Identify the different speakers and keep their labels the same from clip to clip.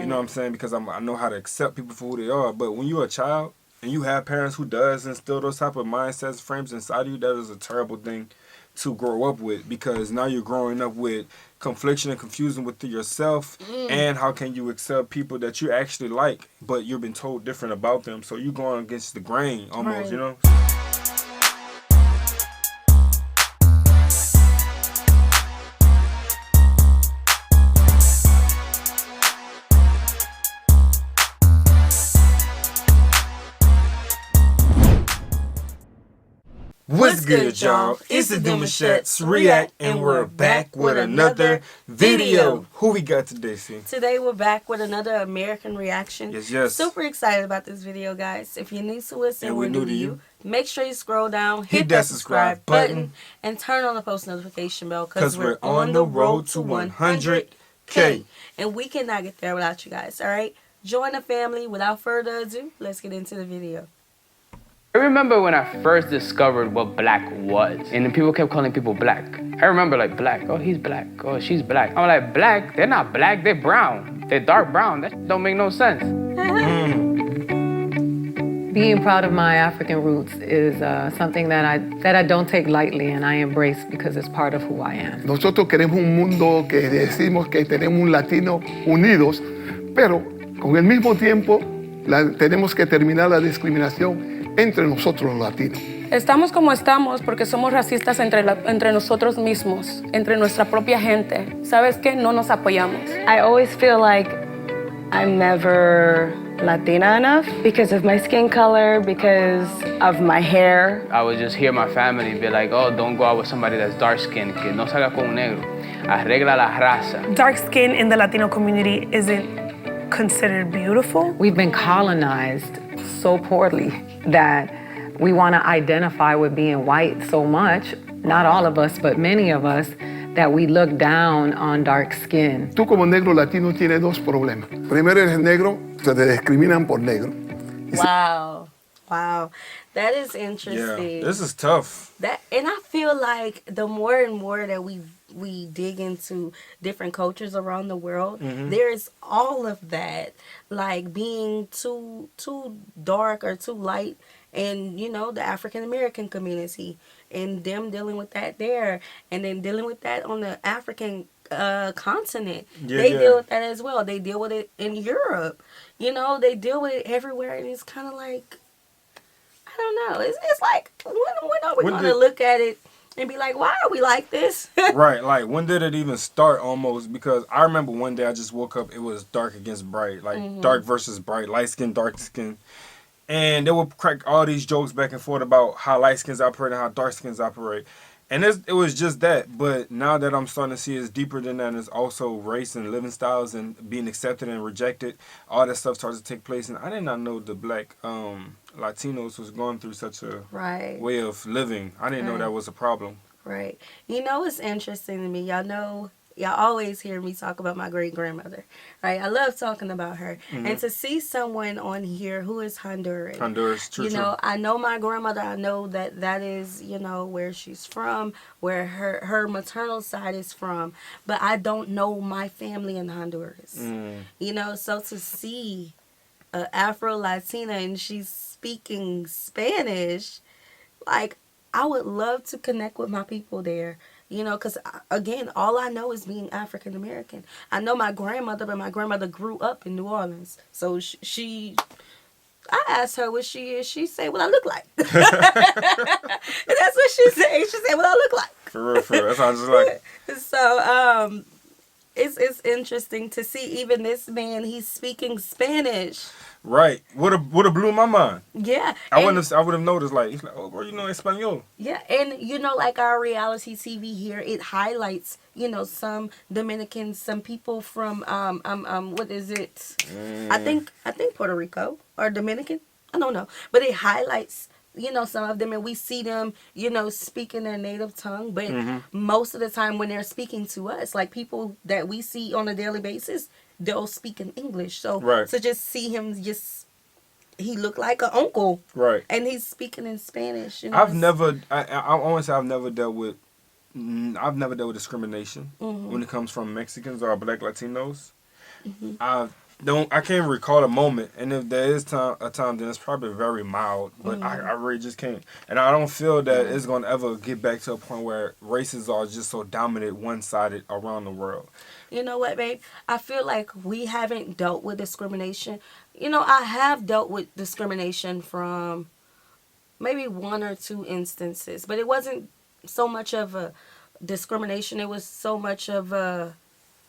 Speaker 1: know what I'm saying? Because I know how to accept people for who they are. But when you're a child and you have parents who does instill those type of mindsets, frames inside of you, that is a terrible thing to grow up with, because now you're growing up with confliction and confusion with yourself, and how can you accept people that you actually like, but you've been told different about them, so you're going against the grain almost, you know? What's good, y'all? It's the Demouchets REACT, and we're back with another video. Who we got today, C?
Speaker 2: Today we're back with another American reaction.
Speaker 1: Yes.
Speaker 2: Super excited about this video, guys. If you're new to us and we're new to you, make sure you scroll down,
Speaker 1: hit that subscribe button,
Speaker 2: and turn on the post notification bell, because we're
Speaker 1: on the road to 100K.
Speaker 2: And we cannot get there without you guys, all right? Join the family. Without further ado, let's get into the video.
Speaker 3: I remember when I first discovered what black was, and then people kept calling people black. I remember like black, oh he's black, oh she's black. I'm like, black? They're not black, they're brown. They're dark brown, that don't make no sense.
Speaker 4: Being proud of my African roots is something that I don't take lightly, and I embrace because it's part of who I am.
Speaker 5: Nosotros queremos un mundo que decimos que tenemos un latino unidos, pero con el mismo tiempo tenemos que terminar la discriminación entre nosotros los latinos.
Speaker 6: Estamos como estamos porque somos racistas entre nosotros mismos, entre nuestra propia gente. ¿Sabes qué? No nos apoyamos.
Speaker 7: I always feel like I'm never Latina enough because of my skin color, because of my hair.
Speaker 3: I would just hear my family be like, oh, don't go out with somebody that's dark skinned, que no salga con un negro. Arregla la raza.
Speaker 8: Dark skin in the Latino community isn't considered beautiful.
Speaker 4: We've been colonized so poorly that we want to identify with being white so much, not all of us, but many of us, that we look down on dark skin.
Speaker 5: Tú como negro latino tienes dos problemas. Primero, eres negro, se te discriminan por negro.
Speaker 2: Wow. That is interesting.
Speaker 1: Yeah, this is tough.
Speaker 2: And I feel like the more and more that we dig into different cultures around the world, there's all of that, like being too dark or too light, and you know, the African American community and them dealing with that there, and then dealing with that on the African continent. They deal with that as well. They deal with it in Europe. You know, they deal with it everywhere, and it's kind of like, I don't know. It's like, when are we going to look at it and be like, why are we like this?
Speaker 1: Right, like, when did it even start almost? Because I remember one day I just woke up, it was dark against bright. Like, dark versus bright, light skin, dark skin. And they would crack all these jokes back and forth about how light skins operate and how dark skins operate. And it was just that. But now that I'm starting to see it's deeper than that, and it's also race and living styles and being accepted and rejected, all that stuff starts to take place. And I did not know the black Latinos was going through such a way of living. I didn't know that was a problem.
Speaker 2: Right. You know, it's interesting to me. Y'all always hear me talk about my great-grandmother, right? I love talking about her. And to see someone on here who is Honduran.
Speaker 1: True.
Speaker 2: You know, I know my grandmother. I know that is, you know, where she's from, where her maternal side is from. But I don't know my family in Honduras. You know, so to see an Afro Latina and she's speaking Spanish, like, I would love to connect with my people there. You know, because, again, all I know is being African American. I know my grandmother, but my grandmother grew up in New Orleans. So I asked her what she is. She said, what I look like. And that's what she said. She said, what I look like.
Speaker 1: For real. That's how I just like it.
Speaker 2: So, it's interesting to see even this man, he's speaking Spanish.
Speaker 1: Right. Would have blew my mind.
Speaker 2: Yeah.
Speaker 1: I would have noticed, like, he's like, oh, bro, you know Espanol. Yeah.
Speaker 2: And, you know, like our reality TV here, it highlights, you know, some Dominicans, some people from, what is it? I think Puerto Rico or Dominican. I don't know. But it highlights, you know, some of them, and we see them, you know, speaking their native tongue. But most of the time when they're speaking to us, like people that we see on a daily basis, they'll speak in English. So to just see him, he looked like an uncle. Right. And he's speaking in Spanish. You know, I want to say I've never dealt with discrimination when it comes from Mexicans or Black Latinos.
Speaker 1: I can't recall a moment, and if there is a time, then it's probably very mild. But I really just can't, and I don't feel that it's gonna ever get back to a point where races are just so dominant, one-sided around the world.
Speaker 2: You know what, babe? I feel like we haven't dealt with discrimination. You know, I have dealt with discrimination from maybe 1 or 2 instances, but it wasn't so much of a discrimination. It was so much of a,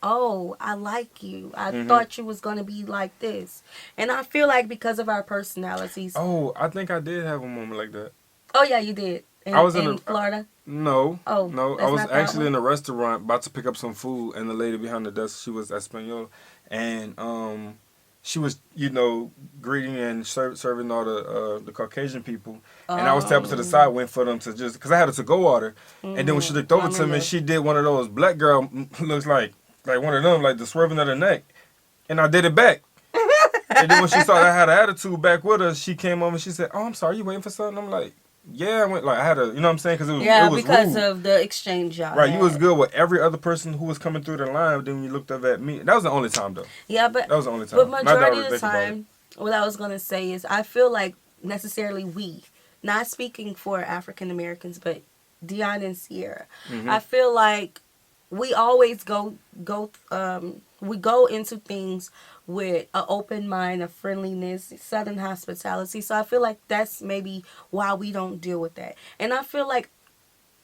Speaker 2: oh, I like you. I thought you was going to be like this. And I feel like because of our personalities.
Speaker 1: Oh, I think I did have a moment like that.
Speaker 2: Oh, yeah, you did.
Speaker 1: I was
Speaker 2: in Florida?
Speaker 1: No.
Speaker 2: Oh,
Speaker 1: no. I was actually in a restaurant about to pick up some food, and the lady behind the desk, she was Espanol, and she was, you know, greeting and serving all the Caucasian people, and I was tapping to the side, waiting for them to just, because I had a to-go order, and then when she looked over to me, she did one of those black girl looks like one of them, like the swerving of the neck, and I did it back. And then when she saw I had an attitude back with her, she came over and she said, "Oh, I'm sorry, you waiting for something?" I'm like, yeah, I went, like, I had a, you know what I'm saying? Because it was
Speaker 2: because
Speaker 1: rude.
Speaker 2: of the exchange y'all
Speaker 1: Right,
Speaker 2: had.
Speaker 1: you was good with every other person who was coming through the line, but then when you looked up at me, that was the only time, though.
Speaker 2: Yeah, but
Speaker 1: that was the only time.
Speaker 2: But
Speaker 1: Not that I
Speaker 2: majority
Speaker 1: was
Speaker 2: of the
Speaker 1: thinking about it.
Speaker 2: time, what I was going to say is I feel like necessarily we, not speaking for African Americans, but Dion and Sierra, I feel like we always go into things with an open mind, a friendliness, southern hospitality. So I feel like that's maybe why we don't deal with that. And I feel like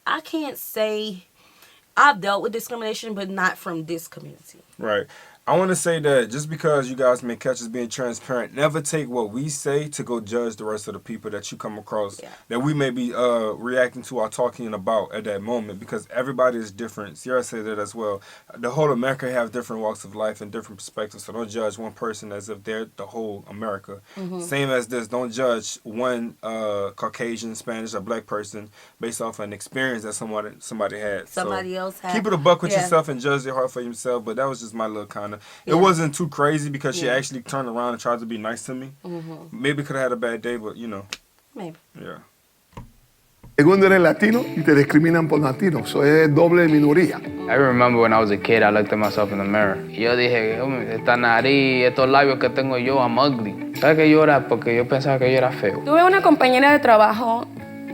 Speaker 2: I can't say I've dealt with discrimination, but not from this community.
Speaker 1: Right. I want to say that just because you guys may catch us being transparent, never take what we say to go judge the rest of the people that you come across that we may be reacting to or talking about at that moment, because everybody is different. Sierra said that as well. The whole America have different walks of life and different perspectives, so don't judge one person as if they're the whole America. Same as this, don't judge one Caucasian, Spanish, or black person based off an experience that somebody had.
Speaker 2: Somebody else had.
Speaker 1: Keep it a buck with yourself and judge your heart for yourself, but that was just my little kind of. It wasn't too crazy because she actually turned around and tried to be nice to me. Maybe could have had a bad day, but you know.
Speaker 2: Maybe.
Speaker 1: Yeah.
Speaker 5: Segundo eres latino y te discriminan por latino. Eso es doble minoría.
Speaker 3: I remember when I was a kid, I looked at myself in the mirror. Y yo dije, esta nariz, estos labios que tengo yo, I'm ugly. ¿Sabes que yo era? Porque yo pensaba que yo era feo.
Speaker 6: Tuve una compañera de trabajo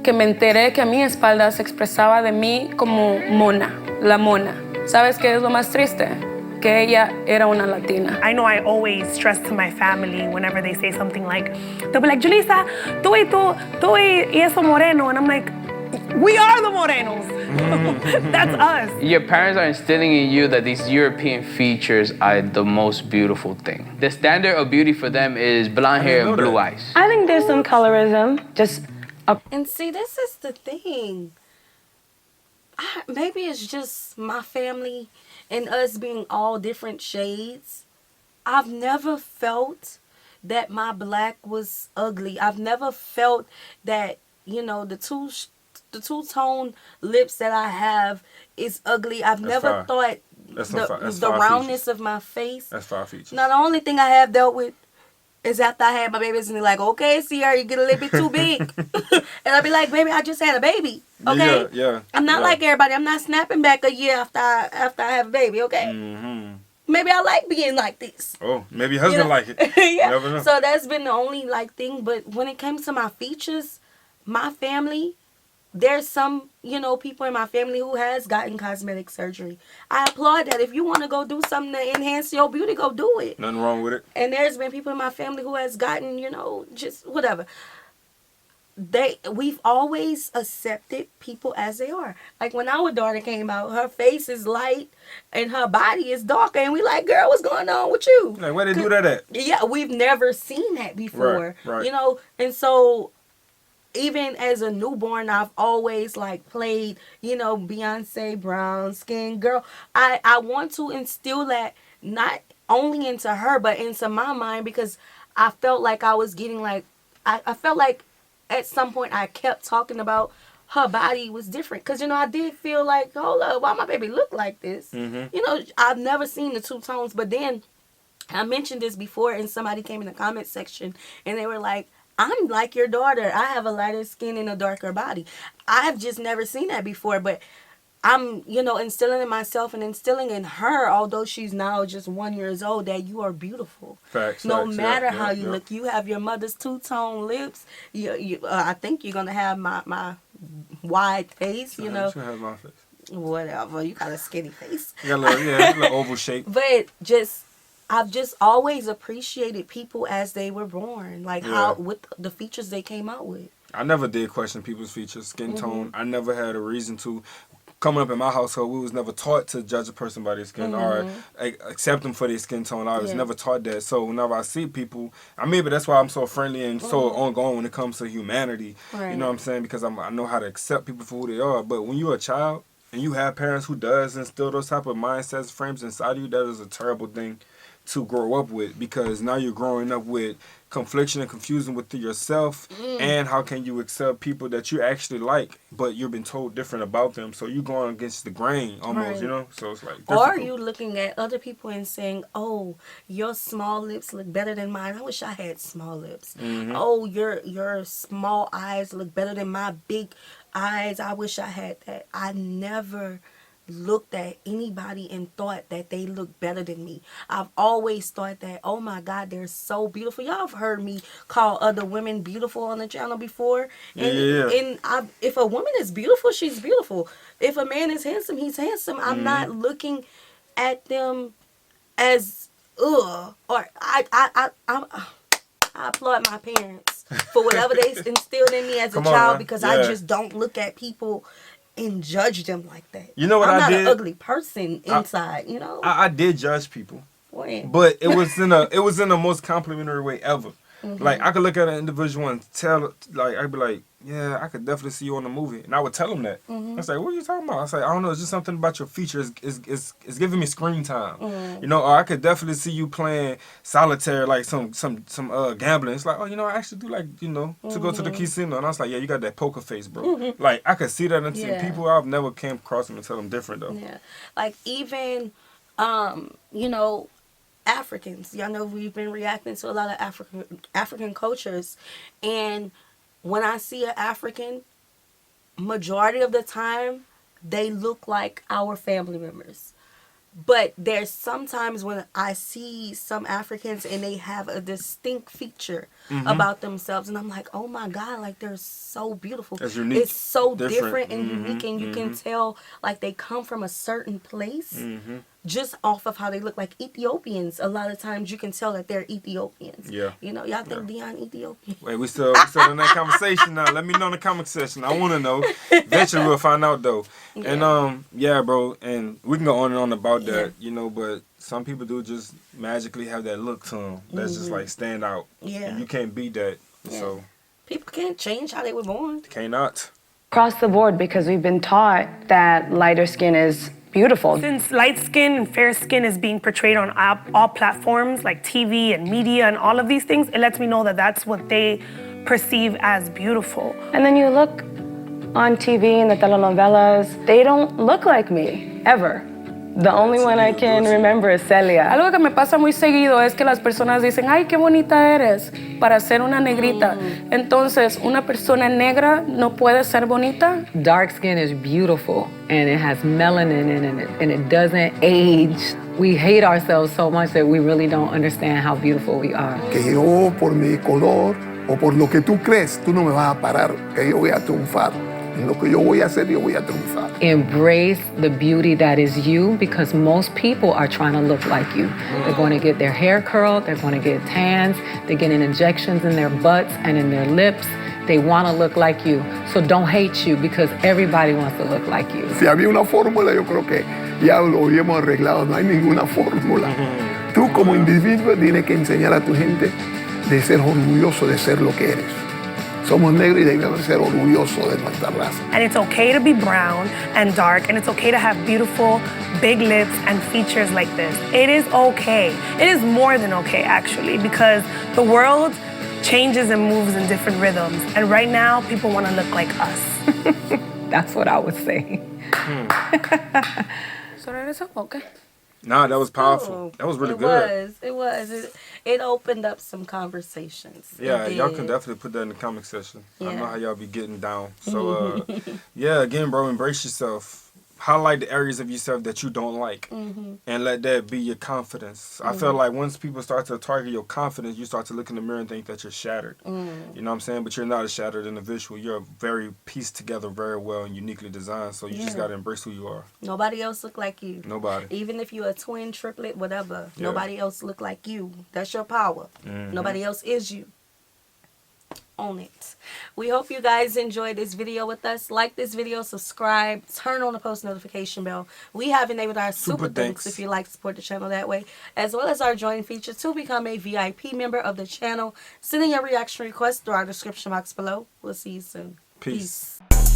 Speaker 6: que me enteré que a mi espalda se expresaba de mí como mona, la mona. ¿Sabes qué es lo más triste? Que ella era una latina.
Speaker 8: I know I always stress to my family whenever they say something like, they'll be like, Julissa, tú y eso moreno. And I'm like, we are the morenos. That's us.
Speaker 3: Your parents are instilling in you that these European features are the most beautiful thing. The standard of beauty for them is blonde hair and blue eyes.
Speaker 7: I think there's some colorism, just
Speaker 2: And see, this is the thing. Maybe it's just my family and us being all different shades. I've never felt that my black was ugly. I've never felt that, you know, the two-tone lips that I have is ugly. I've never thought the roundness of my face.
Speaker 1: That's 5 features.
Speaker 2: Now, the only thing I have dealt with is after I had my babies, and they're like, okay, Sierra, you get a little bit too big. And I'll be like, baby, I just had a baby. Okay?
Speaker 1: Yeah.
Speaker 2: I'm not like everybody. I'm not snapping back a year after I have a baby, okay? Maybe I like being like this.
Speaker 1: Oh, maybe your husband like it.
Speaker 2: Yeah.
Speaker 1: Never know.
Speaker 2: So that's been the only like thing. But when it comes to my features, my family, there's some, you know, people in my family who has gotten cosmetic surgery. I applaud that. If you want to go do something to enhance your beauty, go do it.
Speaker 1: Nothing wrong with it.
Speaker 2: And there's been people in my family who has gotten, you know, just whatever. We've always accepted people as they are. Like when our daughter came out, her face is light and her body is darker, and we like, girl, what's going on with you?
Speaker 1: Like, where they do that at?
Speaker 2: Yeah, we've never seen that before.
Speaker 1: Right.
Speaker 2: You know, and so even as a newborn, I've always like played, you know, Beyonce, brown skin girl. I want to instill that not only into her, but into my mind, because I felt like I was getting like, I felt like at some point I kept talking about her body was different. Because, you know, I did feel like, hold up, why my baby look like this? You know, I've never seen the two tones. But then I mentioned this before, and somebody came in the comment section and they were like, I'm like your daughter. I have a lighter skin and a darker body. I've just never seen that before. But I'm, you know, instilling in myself and instilling in her, although she's now just 1 year old, that you are beautiful.
Speaker 1: Facts.
Speaker 2: No
Speaker 1: facts,
Speaker 2: matter
Speaker 1: yeah,
Speaker 2: how
Speaker 1: yeah,
Speaker 2: you
Speaker 1: yeah.
Speaker 2: look, you have your mother's two-tone lips. I think you're gonna have my wide face. You know,
Speaker 1: She has my face.
Speaker 2: whatever. You got a skinny face.
Speaker 1: You got a little oval shape.
Speaker 2: But I've just always appreciated people as they were born, like how with the features they came out with.
Speaker 1: I never did question people's features, skin tone. I never had a reason to. Coming up in my household, we was never taught to judge a person by their skin or accept them for their skin tone. I was never taught that. So whenever I see people, but that's why I'm so friendly and so ongoing when it comes to humanity.
Speaker 2: Right.
Speaker 1: You know what I'm saying? Because I know how to accept people for who they are. But when you're a child and you have parents who does instill those type of mindsets, frames inside of you, that is a terrible thing to grow up with, because now you're growing up with confliction and confusion within yourself, and how can you accept people that you actually like, but you've been told different about them, so you're going against the grain almost, you know? So it's like difficult.
Speaker 2: Or are you looking at other people and saying, oh, your small lips look better than mine. I wish I had small lips. Oh, your small eyes look better than my big eyes. I wish I had that. I never looked at anybody and thought that they look better than me. I've always thought that, oh my God, they're so beautiful. Y'all have heard me call other women beautiful on the channel before. And if a woman is beautiful, she's beautiful. If a man is handsome, he's handsome. I'm not looking at them as or I applaud my parents for whatever they instilled in me as a child, because I just don't look at people and judge them like that.
Speaker 1: You know what
Speaker 2: I'm
Speaker 1: I
Speaker 2: not
Speaker 1: did?
Speaker 2: an ugly person inside, you know?
Speaker 1: I did judge people.
Speaker 2: When?
Speaker 1: But it was in the most complimentary way ever. Like, I could look at an individual and tell, like, I'd be like, yeah, I could definitely see you on the movie. And I would tell them that. I was like, what are you talking about? I was like, I don't know, it's just something about your features. It's giving me screen time. You know, or I could definitely see you playing solitaire, like some gambling. It's like, oh, you know, I actually do like, you know, to go to the casino. And I was like, yeah, you got that poker face, bro. Like, I could see that in people. I've never came across them and tell them different, though.
Speaker 2: Yeah. Like, even, you know, Africans. Y'all know we've been reacting to a lot of African cultures. And when I see an African, majority of the time, they look like our family members. But there's sometimes when I see some Africans and they have a distinct feature about themselves, and I'm like, oh my God, like they're so beautiful.
Speaker 1: It's unique.
Speaker 2: It's so different and unique, and you can tell like they come from a certain place just off of how they look. Like Ethiopians, a lot of times you can tell that they're Ethiopians.
Speaker 1: Yeah.
Speaker 2: You know, y'all think Dion Ethiopian?
Speaker 1: Wait, we still in that conversation now. Let me know in the comment section. I want to know. Eventually we'll find out though. And yeah, bro, and we can go on and on about that, you know, but some people do just magically have that look to them that's just like stand out.
Speaker 2: Yeah.
Speaker 1: And you can't beat that. So
Speaker 2: People can't change how they were born.
Speaker 1: cannot.
Speaker 7: Across the board, because we've been taught that lighter skin is beautiful.
Speaker 8: Since light skin and fair skin is being portrayed on all platforms like TV and media and all of these things, it lets me know that that's what they perceive as beautiful.
Speaker 7: And then you look on TV in the telenovelas, they don't look like me, ever. The only one I can remember is Celia.
Speaker 6: Algo que me pasa muy seguido es que las personas dicen, ay, qué bonita eres, para ser una negrita. Entonces, una persona negra no puede ser bonita.
Speaker 4: Dark skin is beautiful and it has melanin in it and it doesn't age. We hate ourselves so much that we really don't understand how beautiful we are.
Speaker 5: Que yo por mi color o por lo que tú crees, tú no me vas a parar, que yo voy a triunfar. En lo que yo voy a hacer, yo voy a triunfar.
Speaker 4: Embrace the beauty that is you, because most people are trying to look like you. They're going to get their hair curled, they're going to get tans, they're getting injections in their butts and in their lips. They want to look like you. So don't hate you, because everybody wants to look like you.
Speaker 5: Si había una fórmula, yo creo que ya lo habíamos arreglado. No hay ninguna fórmula. Tú como individuo tienes que enseñar a tu gente de ser orgulloso de ser lo que eres. Somos negros y debemos ser orgullosos de nuestra raza.
Speaker 8: And it's okay to be brown and dark, and it's okay to have beautiful, big lips and features like this. It is okay. It is more than okay, actually, because the world changes and moves in different rhythms. And right now, people want to look like us.
Speaker 4: That's what I would say.
Speaker 6: ¿So regresó? Okay.
Speaker 1: Nah, that was powerful. That was really good.
Speaker 2: It was. It opened up some conversations.
Speaker 1: Yeah,
Speaker 2: It
Speaker 1: y'all
Speaker 2: did.
Speaker 1: can definitely put that in the comment section. I
Speaker 2: Yeah.
Speaker 1: know how y'all be getting down. So, yeah, again, bro, embrace yourself. highlight the areas of yourself that you don't like, and let that be your confidence. I feel like once people start to target your confidence, you start to look in the mirror and think that you're shattered. You know what I'm saying? But you're not a shattered individual. You're very pieced together very well and uniquely designed, so you just got to embrace who you are.
Speaker 2: Nobody else look like you.
Speaker 1: Nobody.
Speaker 2: Even if you're a twin, triplet, whatever, nobody else look like you. That's your power. Nobody else is you. Own it. We hope you guys enjoyed this video with us. Like this video, subscribe, turn on the post notification bell. We have enabled our super thanks if you like to support the channel that way, as well as our join feature to become a VIP member of the channel. Send in your reaction request through our description box below. We'll see you soon.
Speaker 1: Peace.
Speaker 2: Peace.